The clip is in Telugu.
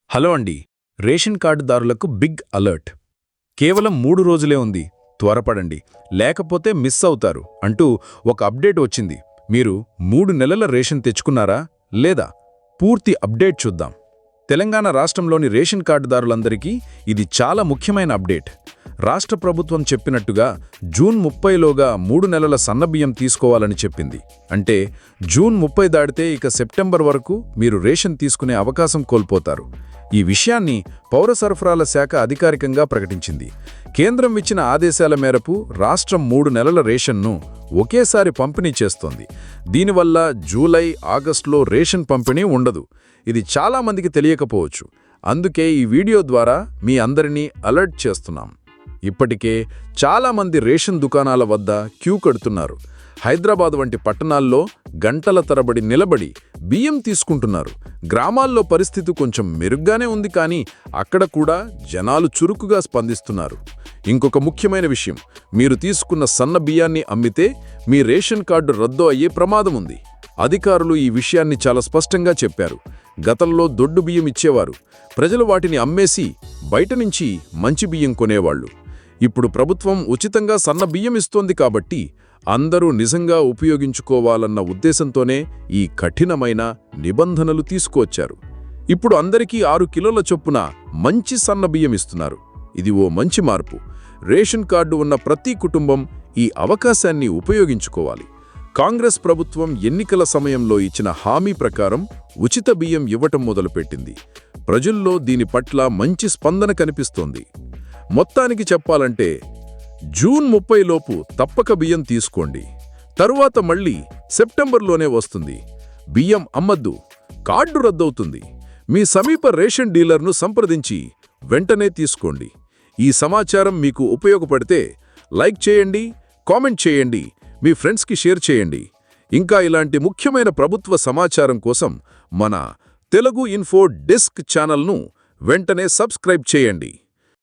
హలో అండి. రేషన్ కార్డుదారులకు బిగ్ అలర్ట్. కేవలం 3 రోజులే ఉంది, త్వరపడండి, లేకపోతే మిస్ అవుతారు అంటూ ఒక అప్డేట్ వచ్చింది. మీరు 3 నెలల రేషన్ తెచ్చుకున్నారా లేదా? పూర్తి అప్డేట్ చూద్దాం. తెలంగాణ రాష్ట్రంలోని రేషన్ కార్డుదారులందరికీ ఇది చాలా ముఖ్యమైన అప్డేట్. రాష్ట్ర ప్రభుత్వం చెప్పినట్టుగా జూన్ 30లోగా 3 నెలల సన్నబియ్యం తీసుకోవాలని చెప్పింది. అంటే జూన్ 30 దాటితే ఇక సెప్టెంబర్ వరకు మీరు రేషన్ తీసుకునే అవకాశం కోల్పోతారు. ఈ విషయాన్ని పౌర సరఫరాల శాఖ అధికారికంగా ప్రకటించింది. కేంద్రం ఇచ్చిన ఆదేశాల మేరకు రాష్ట్రం 3 నెలల రేషన్ను ఒకేసారి పంపిణీ చేస్తోంది. దీనివల్ల జూలై, ఆగస్టులో రేషన్ పంపిణీ ఉండదు. ఇది చాలామందికి తెలియకపోవచ్చు. అందుకే ఈ వీడియో ద్వారా మీ అందరినీ అలర్ట్ చేస్తున్నాం. ఇప్పటికే చాలామంది రేషన్ దుకాణాల వద్ద క్యూ కడుతున్నారు. హైదరాబాద్ వంటి పట్టణాల్లో గంటల తరబడి నిలబడి బియ్యం తీసుకుంటున్నారు. గ్రామాల్లో పరిస్థితి కొంచెం మెరుగ్గానే ఉంది, కానీ అక్కడ కూడా జనాలు చురుకుగా స్పందిస్తున్నారు. ఇంకొక ముఖ్యమైన విషయం, మీరు తీసుకున్న సన్న బియ్యాన్ని అమ్మితే మీ రేషన్ కార్డు రద్దు అయ్యే ప్రమాదం ఉంది. అధికారులు ఈ విషయాన్ని చాలా స్పష్టంగా చెప్పారు. గతంలో దొడ్డు బియ్యం ఇచ్చేవారు, ప్రజలు వాటిని అమ్మేసి బయట నుంచి మంచి బియ్యం కొనేవాళ్లు. ఇప్పుడు ప్రభుత్వం ఉచితంగా సన్న బియ్యం ఇస్తోంది కాబట్టి అందరూ నిజంగా ఉపయోగించుకోవాలన్న ఉద్దేశంతోనే ఈ కఠినమైన నిబంధనలు తీసుకువచ్చారు. ఇప్పుడు అందరికీ 6 కిలోల చొప్పున మంచి సన్న బియ్యం ఇస్తున్నారు. ఇది ఓ మంచి మార్పు. రేషన్ కార్డు ఉన్న ప్రతి కుటుంబం ఈ అవకాశాన్ని ఉపయోగించుకోవాలి. కాంగ్రెస్ ప్రభుత్వం ఎన్నికల సమయంలో ఇచ్చిన హామీ ప్రకారం ఉచిత బియ్యం ఇవ్వటం మొదలుపెట్టింది. ప్రజల్లో దీని పట్ల మంచి స్పందన కనిపిస్తోంది. మొత్తానికి చెప్పాలంటే జూన్ 30 లోపు తప్పక బియ్యం తీసుకోండి. తరువాత మళ్ళీ సెప్టెంబర్లోనే వస్తుంది. బియ్యం అమ్మద్దు, కార్డు రద్దవుతుంది. మీ సమీప రేషన్ డీలర్ను సంప్రదించి వెంటనే తీసుకోండి. ఈ సమాచారం మీకు ఉపయోగపడితే లైక్ చేయండి, కామెంట్ చేయండి, మీ ఫ్రెండ్స్కి షేర్ చేయండి. ఇంకా ఇలాంటి ముఖ్యమైన ప్రభుత్వ సమాచారం కోసం మన తెలుగు ఇన్ఫో డెస్క్ ఛానల్ను వెంటనే సబ్స్క్రైబ్ చేయండి.